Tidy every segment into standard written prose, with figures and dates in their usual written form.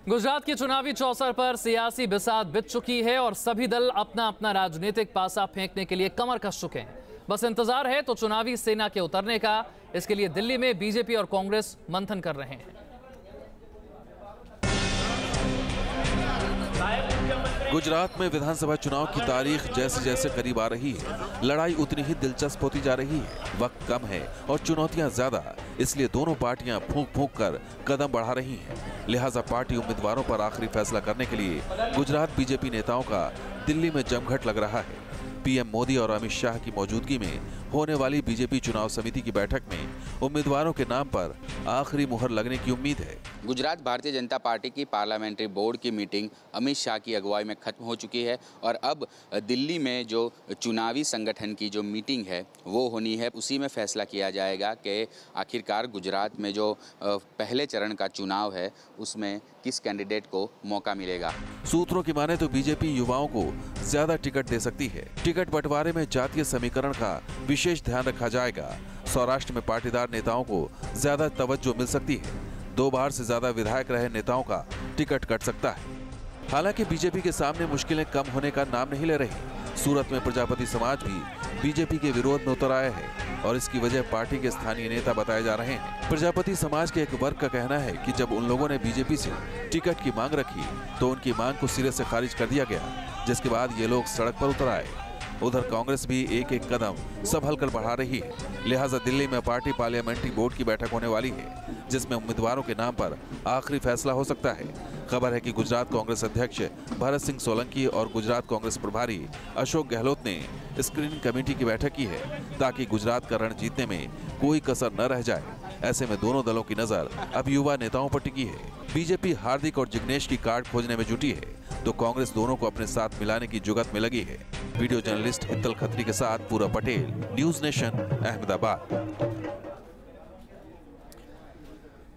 गुजरात के चुनावी चौसर पर सियासी बिसात बिछ चुकी है और सभी दल अपना अपना राजनीतिक पासा फेंकने के लिए कमर कस चुके हैं। बस इंतजार है तो चुनावी सेना के उतरने का। इसके लिए दिल्ली में बीजेपी और कांग्रेस मंथन कर रहे हैं। गुजरात में विधानसभा चुनाव की तारीख जैसे जैसे करीब आ रही है, लड़ाई उतनी ही दिलचस्प होती जा रही है। वक्त कम है और चुनौतियां ज्यादा, इसलिए दोनों पार्टियां फूंक फूंक कर कदम बढ़ा रही हैं। लिहाजा पार्टी उम्मीदवारों पर आखिरी फैसला करने के लिए गुजरात बीजेपी नेताओं का दिल्ली में जमघट लग रहा है। पीएम मोदी और अमित शाह की मौजूदगी में होने वाली बीजेपी चुनाव समिति की बैठक में उम्मीदवारों के नाम पर आखिरी मुहर लगने की उम्मीद है। गुजरात भारतीय जनता पार्टी की पार्लियामेंट्री बोर्ड की मीटिंग अमित शाह की अगुवाई में खत्म हो चुकी है और अब दिल्ली में जो चुनावी संगठन की जो मीटिंग है वो होनी है। उसी में फैसला किया जाएगा कि आखिरकार गुजरात में जो पहले चरण का चुनाव है उसमें किस कैंडिडेट को मौका मिलेगा। सूत्रों की माने तो बीजेपी युवाओं को ज्यादा टिकट दे सकती है। टिकट बंटवारे में जातीय समीकरण का विशेष ध्यान रखा जाएगा। सौराष्ट्र में पाटीदार नेताओं को ज्यादा तवज्जो मिल सकती है। 2 बार से ज्यादा विधायक रहे नेताओं का टिकट कट सकता है। हालांकि बीजेपी के सामने मुश्किलें कम होने का नाम नहीं ले रही। सूरत में प्रजापति समाज भी बीजेपी के विरोध में उतर आया है और इसकी वजह पार्टी के स्थानीय नेता बताए जा रहे हैं। प्रजापति समाज के एक वर्ग का कहना है कि जब उन लोगों ने बीजेपी से टिकट की मांग रखी तो उनकी मांग को सिरे से खारिज कर दिया गया, जिसके बाद ये लोग सड़क पर उतर आए। उधर कांग्रेस भी एक एक कदम संभल कर बढ़ा रही है। लिहाजा दिल्ली में पार्टी पार्लियामेंट्री बोर्ड की बैठक होने वाली है, जिसमें उम्मीदवारों के नाम पर आखिरी फैसला हो सकता है। खबर है कि गुजरात कांग्रेस अध्यक्ष भरत सिंह सोलंकी और गुजरात कांग्रेस प्रभारी अशोक गहलोत ने स्क्रीनिंग कमेटी की बैठक की है ताकि गुजरात का रण जीतने में कोई कसर न रह जाए। ऐसे में दोनों दलों की नजर अब युवा नेताओं पर टिकी है। बीजेपी हार्दिक और जिग्नेश की कार्ड खोजने में जुटी है तो कांग्रेस दोनों को अपने साथ मिलाने की जुगत में लगी है। वीडियो जर्नलिस्ट हितल खत्री के साथ पूरा पटेल, न्यूज नेशन, अहमदाबाद।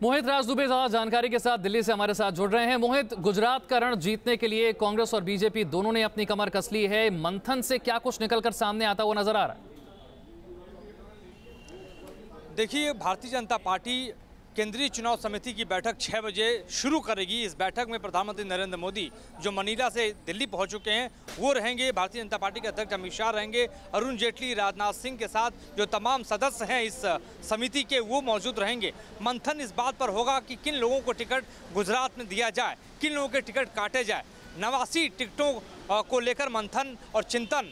मोहित राज दुबे ज्यादा जानकारी के साथ दिल्ली से हमारे साथ जुड़ रहे हैं। मोहित, गुजरात का रण जीतने के लिए कांग्रेस और बीजेपी दोनों ने अपनी कमर कस ली है। मंथन से क्या कुछ निकलकर सामने आता हुआ नजर आ रहा है? देखिए, भारतीय जनता पार्टी केंद्रीय चुनाव समिति की बैठक 6 बजे शुरू करेगी। इस बैठक में प्रधानमंत्री नरेंद्र मोदी जो मनीला से दिल्ली पहुंच चुके हैं वो रहेंगे। भारतीय जनता पार्टी के अध्यक्ष अमित शाह रहेंगे। अरुण जेटली, राजनाथ सिंह के साथ जो तमाम सदस्य हैं इस समिति के वो मौजूद रहेंगे। मंथन इस बात पर होगा कि किन लोगों को टिकट गुजरात में दिया जाए, किन लोगों के टिकट काटे जाए। 89 टिकटों को लेकर मंथन और चिंतन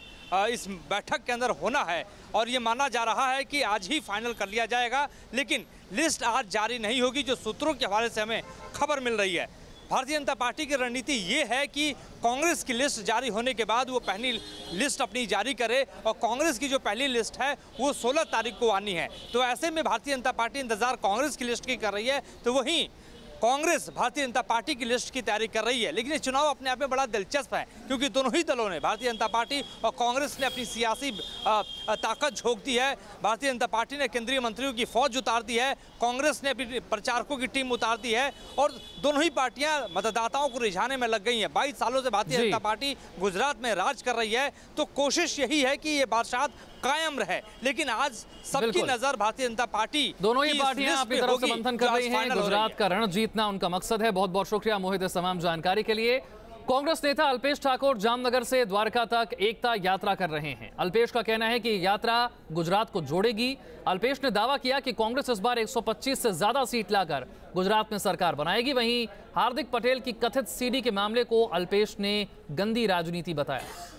इस बैठक के अंदर होना है और ये माना जा रहा है कि आज ही फाइनल कर लिया जाएगा। लेकिन लिस्ट आज जारी नहीं होगी, जो सूत्रों के हवाले से हमें खबर मिल रही है। भारतीय जनता पार्टी की रणनीति ये है कि कांग्रेस की लिस्ट जारी होने के बाद वो पहली लिस्ट अपनी जारी करे और कांग्रेस की जो पहली लिस्ट है वो 16 तारीख को आनी है। तो ऐसे में भारतीय जनता पार्टी इंतजार कांग्रेस की लिस्ट की कर रही है, तो वहीं कांग्रेस भारतीय जनता पार्टी की लिस्ट की तैयारी कर रही है। लेकिन ये चुनाव अपने आप में बड़ा दिलचस्प है क्योंकि दोनों ही दलों ने, भारतीय जनता पार्टी और कांग्रेस ने अपनी सियासी ताकत झोंक दी है। भारतीय जनता पार्टी ने केंद्रीय मंत्रियों की फौज उतार दी है, कांग्रेस ने अपनी प्रचारकों की टीम उतार दी है और दोनों ही पार्टियां मतदाताओं को रिझाने में लग गई हैं। 22 सालों से भारतीय जनता पार्टी गुजरात में राज कर रही है, तो कोशिश यही है कि ये बादशाहत कायम रहे। लेकिन आज सबकी नजर भारतीय जनता पार्टी, दोनों ही पार्टियां अपनी तरफ से मंथन कर रही हैं। गुजरात का रण जीतना उनका मकसद है। बहुत बहुत शुक्रिया मोहित इस तमाम जानकारी के लिए। कांग्रेस नेता अल्पेश ठाकुर जामनगर से द्वारका तक एकता यात्रा कर रहे हैं। अल्पेश का कहना है कि यात्रा गुजरात को जोड़ेगी। अल्पेश ने दावा किया कि कांग्रेस इस बार 125 से ज्यादा सीट लाकर गुजरात में सरकार बनाएगी। वहीं हार्दिक पटेल की कथित सीडी के मामले को अल्पेश ने गंदी राजनीति बताया।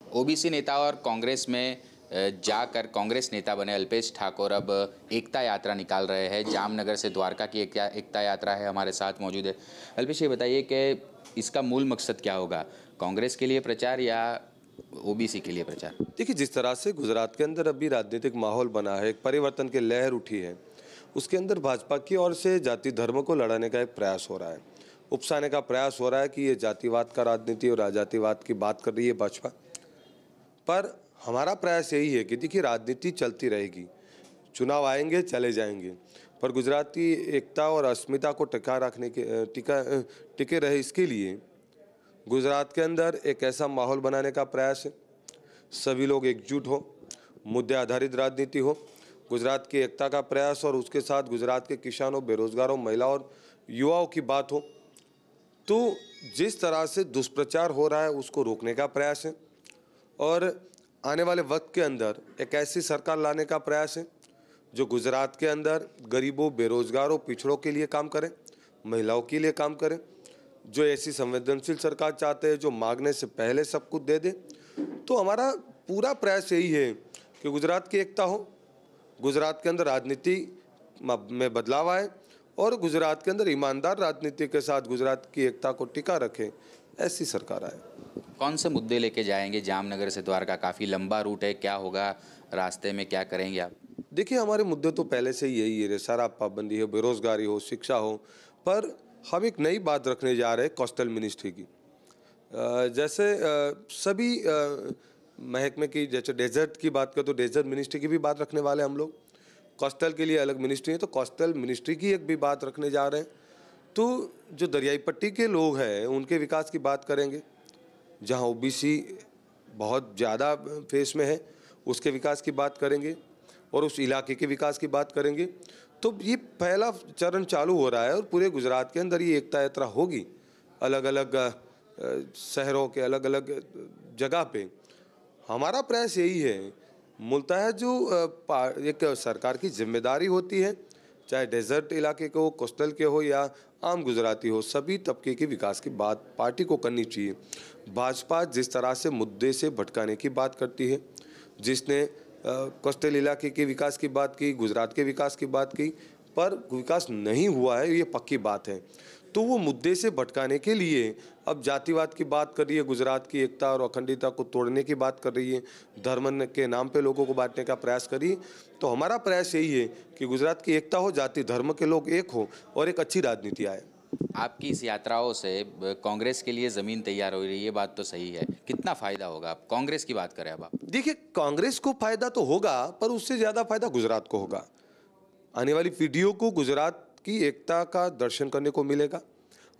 ओबीसी नेता और कांग्रेस में जाकर कांग्रेस नेता बने अल्पेश ठाकुर अब एकता यात्रा निकाल रहे हैं। जामनगर से द्वारका की एकता यात्रा है, हमारे साथ मौजूद है। अल्पेश, ये बताइए कि इसका मूल मकसद क्या होगा, कांग्रेस के लिए प्रचार या ओबीसी के लिए प्रचार? देखिए, जिस तरह से गुजरात के अंदर अभी राजनीतिक माहौल बना है, एक परिवर्तन की लहर उठी है, उसके अंदर भाजपा की ओर से जाति धर्म को लड़ाने का एक प्रयास हो रहा है, उपसाने का प्रयास हो रहा है कि ये जातिवाद का राजनीति और आजातिवाद की बात कर रही है भाजपा। पर हमारा प्रयास यही है कि देखिए, राजनीति चलती रहेगी, चुनाव आएंगे चले जाएंगे, पर गुजराती एकता और अस्मिता को टिके रहे, इसके लिए गुजरात के अंदर एक ऐसा माहौल बनाने का प्रयास है, सभी लोग एकजुट हो, मुद्दे आधारित राजनीति हो गुजरात की एकता का प्रयास और उसके साथ गुजरात के किसानों, बेरोजगारों, महिलाओं और युवाओं की बात हो, तो जिस तरह से दुष्प्रचार हो रहा है उसको रोकने का प्रयास है और आने वाले वक्त के अंदर एक ऐसी सरकार लाने का प्रयास है जो गुजरात के अंदर गरीबों, बेरोजगारों, पिछड़ों के लिए काम करे, महिलाओं के लिए काम करे, जो ऐसी संवेदनशील सरकार चाहते हैं जो मांगने से पहले सब कुछ दे दे। तो हमारा पूरा प्रयास यही है कि गुजरात की एकता हो, गुजरात के अंदर राजनीति में बदलाव आए और गुजरात के अंदर ईमानदार राजनीति के साथ गुजरात की एकता को टिका रखे, ऐसी सरकार आए। कौन से मुद्दे लेके जाएंगे जामनगर से द्वारका? काफ़ी लंबा रूट है, क्या होगा रास्ते में, क्या करेंगे आप? देखिए, हमारे मुद्दे तो पहले से ही यही है, शराब पाबंदी हो, बेरोजगारी हो, शिक्षा हो, पर हम एक नई बात रखने जा रहे हैं कोस्टल मिनिस्ट्री की। जैसे सभी महकमे की, जैसे डेजर्ट की बात करें तो डेजर्ट मिनिस्ट्री की भी बात रखने वाले हम लोग, कोस्टल के लिए अलग मिनिस्ट्री है तो कोस्टल मिनिस्ट्री की एक भी बात रखने जा रहे हैं। तो जो दरियाई पट्टी के लोग हैं उनके विकास की बात करेंगे, जहां ओबीसी बहुत ज़्यादा फेस में है उसके विकास की बात करेंगे और उस इलाके के विकास की बात करेंगे। तो ये पहला चरण चालू हो रहा है और पूरे गुजरात के अंदर ये एकता यात्रा होगी, अलग अलग शहरों के अलग अलग जगह पे। हमारा प्रयास यही है, मूलतः जो एक सरकार की जिम्मेदारी होती है, चाहे डेजर्ट इलाके के हो, कोस्टल के हो या आम गुजराती हो, सभी तबके के विकास की बात पार्टी को करनी चाहिए। भाजपा जिस तरह से मुद्दे से भटकाने की बात करती है, जिसने कोस्टल इलाके के विकास की बात की, गुजरात के विकास की बात की, पर विकास नहीं हुआ है, ये पक्की बात है। तो वो मुद्दे से भटकाने के लिए अब जातिवाद की बात कर रही है, गुजरात की एकता और अखंडता को तोड़ने की बात कर रही है, धर्म के नाम पे लोगों को बांटने का प्रयास कर रही है। तो हमारा प्रयास यही है कि गुजरात की एकता हो, जाति धर्म के लोग एक हो और एक अच्छी राजनीति आए। आपकी इस यात्राओं से कांग्रेस के लिए ज़मीन तैयार हो रही है, ये बात तो सही है, कितना फ़ायदा होगा? आप कांग्रेस की बात करें अब आप। देखिए, कांग्रेस को फायदा तो होगा पर उससे ज़्यादा फायदा गुजरात को होगा। आने वाली पीढ़ियों को गुजरात की एकता का दर्शन करने को मिलेगा,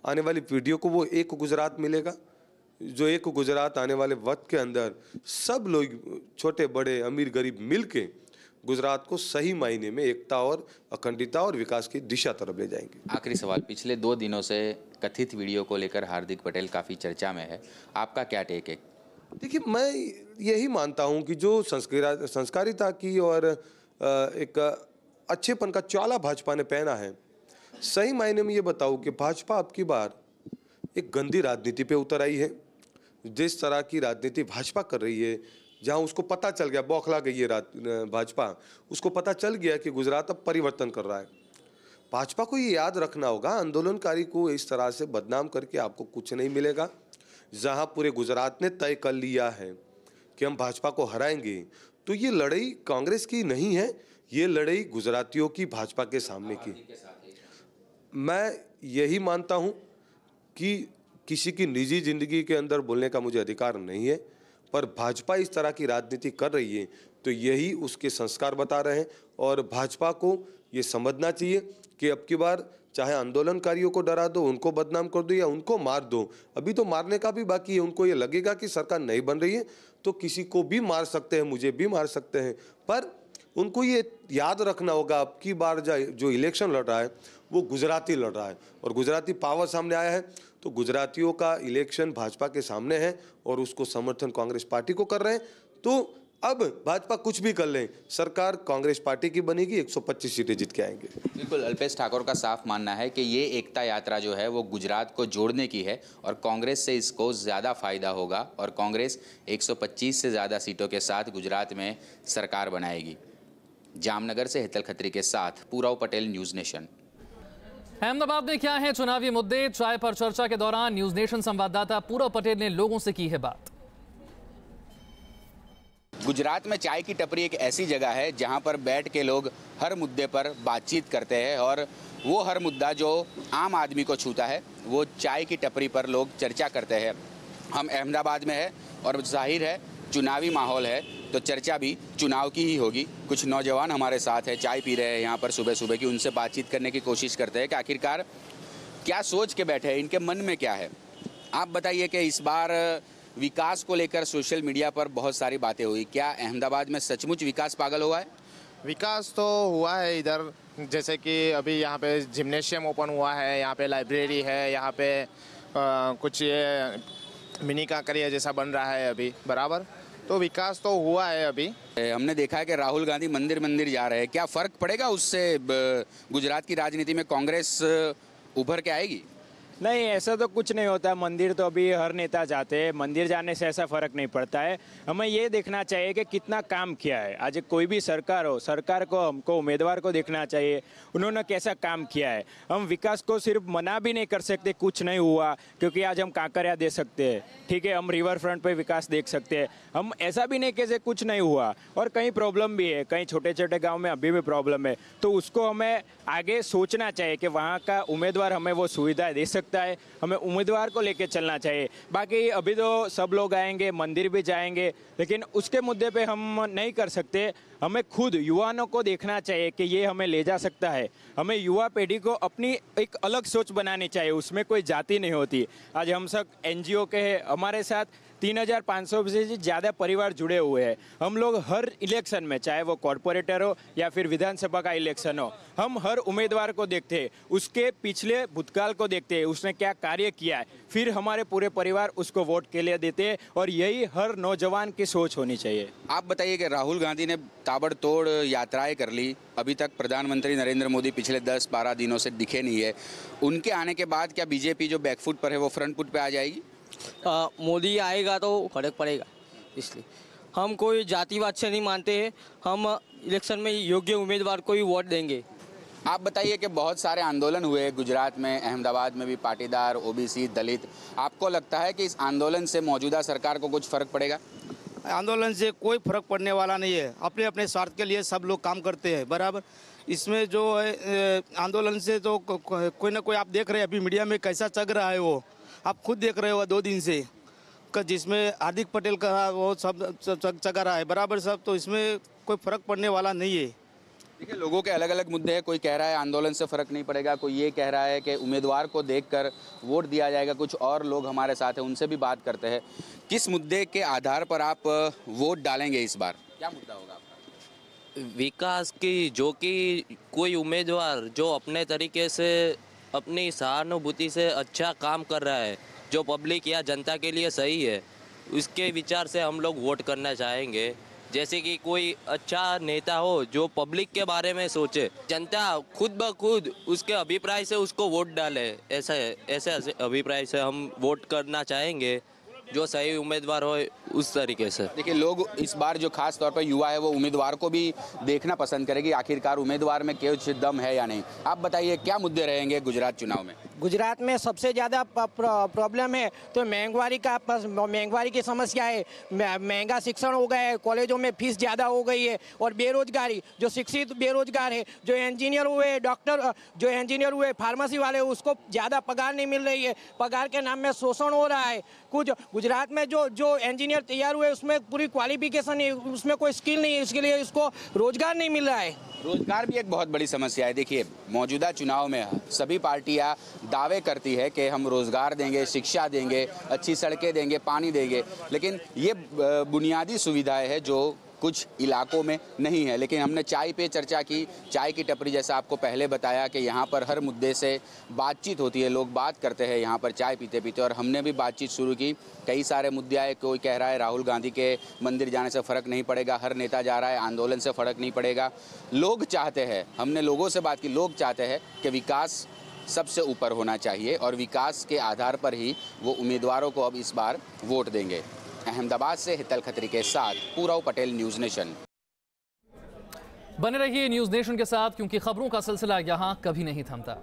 आने वाली पीढ़ियों को वो एक गुजरात मिलेगा, जो एक गुजरात आने वाले वक्त के अंदर सब लोग, छोटे बड़े, अमीर गरीब मिल के गुजरात को सही मायने में एकता और अखंडता और विकास की दिशा तरफ ले जाएंगे। आखिरी सवाल, पिछले 2 दिनों से कथित वीडियो को लेकर हार्दिक पटेल काफ़ी चर्चा में है, आपका क्या टेक है? देखिए, मैं यही मानता हूं कि जो संस्कारिता की और एक अच्छेपन का चाला भाजपा ने पहना है, सही मायने में ये बताऊं कि भाजपा अब की बार एक गंदी राजनीति पे उतर आई है। जिस तरह की राजनीति भाजपा कर रही है, जहां उसको पता चल गया, बौखला गई है भाजपा, उसको पता चल गया कि गुजरात अब परिवर्तन कर रहा है। भाजपा को ये याद रखना होगा, आंदोलनकारी को इस तरह से बदनाम करके आपको कुछ नहीं मिलेगा। जहां पूरे गुजरात ने तय कर लिया है कि हम भाजपा को हराएंगे, तो ये लड़ाई कांग्रेस की नहीं है, ये लड़ाई गुजरातियों की भाजपा के सामने की। मैं यही मानता हूं कि किसी की निजी जिंदगी के अंदर बोलने का मुझे अधिकार नहीं है, पर भाजपा इस तरह की राजनीति कर रही है तो यही उसके संस्कार बता रहे हैं और भाजपा को ये समझना चाहिए कि अब की बार चाहे आंदोलनकारियों को डरा दो, उनको बदनाम कर दो या उनको मार दो, अभी तो मारने का भी बाकी है। उनको ये लगेगा कि सरकार नहीं बन रही है तो किसी को भी मार सकते हैं, मुझे भी मार सकते हैं, पर उनको ये याद रखना होगा अब की बार जो इलेक्शन लड़ रहा है वो गुजराती लड़ रहा है और गुजराती पावर सामने आया है। तो गुजरातियों का इलेक्शन भाजपा के सामने है और उसको समर्थन कांग्रेस पार्टी को कर रहे हैं। तो अब भाजपा कुछ भी कर लें, सरकार कांग्रेस पार्टी की बनेगी, 125 सीटें जीत के आएंगे। बिल्कुल, अल्पेश ठाकोर का साफ मानना है कि ये एकता यात्रा जो है वो गुजरात को जोड़ने की है और कांग्रेस से इसको ज़्यादा फायदा होगा और कांग्रेस 125 से ज़्यादा सीटों के साथ गुजरात में सरकार बनाएगी। जामनगर से हितल खत्री के साथ पूराव पटेल, न्यूज़ नेशन। अहमदाबाद में क्या है चुनावी मुद्दे? चाय पर चर्चा के दौरान न्यूज़ नेशन संवाददाता पूराव पटेल ने लोगों से की है बात। गुजरात में चाय की टपरी एक ऐसी जगह है जहां पर बैठ के लोग हर मुद्दे पर बातचीत करते हैं और वो हर मुद्दा जो आम आदमी को छूता है वो चाय की टपरी पर लोग चर्चा करते हैं। हम अहमदाबाद में है और जाहिर है चुनावी माहौल है तो चर्चा भी चुनाव की ही होगी। कुछ नौजवान हमारे साथ है, चाय पी रहे हैं यहाँ पर सुबह सुबह की, उनसे बातचीत करने की कोशिश करते हैं कि आखिरकार क्या सोच के बैठे हैं, इनके मन में क्या है। आप बताइए कि इस बार विकास को लेकर सोशल मीडिया पर बहुत सारी बातें हुई, क्या अहमदाबाद में सचमुच विकास पागल हुआ है? विकास तो हुआ है इधर, जैसे कि अभी यहाँ पे जिम्नेशियम ओपन हुआ है, यहाँ पे लाइब्रेरी है, यहाँ पे कुछ ये मिनी कांकरिया जैसा बन रहा है अभी बराबर, तो विकास तो हुआ है अभी। हमने देखा है कि राहुल गांधी मंदिर मंदिर जा रहे हैं, क्या फर्क पड़ेगा उससे? गुजरात की राजनीति में कांग्रेस उभर के आएगी? नहीं, ऐसा तो कुछ नहीं होता। मंदिर तो अभी हर नेता जाते हैं, मंदिर जाने से ऐसा फर्क नहीं पड़ता है। हमें ये देखना चाहिए कि कितना काम किया है। आज कोई भी सरकार हो, सरकार को हमको उम्मीदवार को देखना चाहिए उन्होंने कैसा काम किया है। हम विकास को सिर्फ मना भी नहीं कर सकते कुछ नहीं हुआ, क्योंकि आज हम कांकरिया दे सकते हैं, ठीक है, हम रिवर फ्रंट पे विकास देख सकते हैं। हम ऐसा भी नहीं कैसे कुछ नहीं हुआ, और कहीं प्रॉब्लम भी है, कहीं छोटे छोटे गाँव में अभी भी प्रॉब्लम है, तो उसको हमें आगे सोचना चाहिए कि वहाँ का उम्मीदवार हमें वो सुविधाएं दे सकता है। हमें उम्मीदवार को लेकर चलना चाहिए। बाकी अभी तो सब लोग आएंगे, मंदिर भी जाएंगे, लेकिन उसके मुद्दे पे हम नहीं कर सकते। हमें खुद युवाओं को देखना चाहिए कि ये हमें ले जा सकता है। हमें युवा पीढ़ी को अपनी एक अलग सोच बनानी चाहिए, उसमें कोई जाति नहीं होती। आज हम सब NGO के हैं, हमारे साथ 3500 से ज़्यादा परिवार जुड़े हुए हैं। हम लोग हर इलेक्शन में, चाहे वो कॉर्पोरेटर हो या फिर विधानसभा का इलेक्शन हो, हम हर उम्मीदवार को देखते हैं, उसके पिछले भूतकाल को देखते हैं, उसने क्या कार्य किया है, फिर हमारे पूरे परिवार उसको वोट के लिए देते हैं, और यही हर नौजवान की सोच होनी चाहिए। आप बताइए कि राहुल गांधी ने ताबड़तोड़ यात्राएं कर ली, अभी तक प्रधानमंत्री नरेंद्र मोदी पिछले 10-12 दिनों से दिखे नहीं है। उनके आने के बाद क्या बीजेपी जो बैकफुट पर है वो फ्रंट फुट पे आ जाएगी? मोदी आएगा तो फर्क पड़ेगा। इसलिए हम कोई जातिवाद से नहीं मानते हैं, हम इलेक्शन में योग्य उम्मीदवार को ही वोट देंगे। आप बताइए कि बहुत सारे आंदोलन हुए गुजरात में, अहमदाबाद में भी, पाटीदार, OBC, दलित। आपको लगता है कि इस आंदोलन से मौजूदा सरकार को कुछ फर्क पड़ेगा? आंदोलन से कोई फर्क पड़ने वाला नहीं है। अपने अपने स्वार्थ के लिए सब लोग काम करते हैं बराबर। इसमें जो है आंदोलन से तो कोई ना कोई, आप देख रहे हैं अभी मीडिया में कैसा चल रहा है, वो आप खुद देख रहे हो 2 दिन से, जिसमें हार्दिक पटेल का वो सब चगा रहा है बराबर सब, तो इसमें कोई फर्क पड़ने वाला नहीं है। देखिए, लोगों के अलग अलग मुद्दे हैं। कोई कह रहा है आंदोलन से फर्क नहीं पड़ेगा, कोई ये कह रहा है कि उम्मीदवार को देखकर वोट दिया जाएगा। कुछ और लोग हमारे साथ हैं, उनसे भी बात करते हैं। किस मुद्दे के आधार पर आप वोट डालेंगे इस बार? क्या मुद्दा होगा आपका? विकास की, जो कि कोई उम्मीदवार जो अपने तरीके से, अपनी सहानुभूति से अच्छा काम कर रहा है, जो पब्लिक या जनता के लिए सही है, उसके विचार से हम लोग वोट करना चाहेंगे। जैसे कि कोई अच्छा नेता हो जो पब्लिक के बारे में सोचे, जनता खुद ब खुद उसके अभिप्राय से उसको वोट डाले, ऐसे अभिप्राय से हम वोट करना चाहेंगे। जो सही उम्मीदवार हो उस तरीके से। देखिए, लोग इस बार जो खास तौर पर युवा है वो उम्मीदवार को भी देखना पसंद करेगी, आखिरकार उम्मीदवार में कुछ दम है या नहीं। आप बताइए क्या मुद्दे रहेंगे गुजरात चुनाव में? गुजरात में सबसे ज़्यादा प्रॉब्लम है तो महंगाई की समस्या है। महंगा शिक्षण हो गया है, कॉलेजों में फीस ज़्यादा हो गई है, और बेरोजगारी, जो शिक्षित बेरोजगार है, जो इंजीनियर हुए, डॉक्टर जो इंजीनियर हुए, फार्मेसी वाले, उसको ज़्यादा पगार नहीं मिल रही है, पगार के नाम में शोषण हो रहा है। कुछ गुजरात में जो इंजीनियर तैयार हुए उसमें पूरी क्वालिफिकेशन नहीं, उसमें कोई स्किल नहीं है, इसके लिए इसको रोजगार नहीं मिल रहा है। रोजगार भी एक बहुत बड़ी समस्या है। देखिए, मौजूदा चुनाव में सभी पार्टियां दावे करती है कि हम रोजगार देंगे, शिक्षा देंगे, अच्छी सड़कें देंगे, पानी देंगे, लेकिन ये बुनियादी सुविधाएं हैं जो कुछ इलाकों में नहीं है। लेकिन हमने चाय पे चर्चा की, चाय की टपरी जैसा आपको पहले बताया कि यहाँ पर हर मुद्दे से बातचीत होती है, लोग बात करते हैं यहाँ पर चाय पीते पीते, और हमने भी बातचीत शुरू की। कई सारे मुद्दे आए, कोई कह रहा है राहुल गांधी के मंदिर जाने से फ़र्क नहीं पड़ेगा, हर नेता जा रहा है, आंदोलन से फ़र्क नहीं पड़ेगा। लोग चाहते हैं, हमने लोगों से बात की, लोग चाहते हैं कि विकास सबसे ऊपर होना चाहिए, और विकास के आधार पर ही वो उम्मीदवारों को अब इस बार वोट देंगे। अहमदाबाद से हितल खत्री के साथ पूरव पटेल, न्यूज़ नेशन। बने रहिए न्यूज़ नेशन के साथ, क्योंकि खबरों का सिलसिला यहाँ कभी नहीं थमता।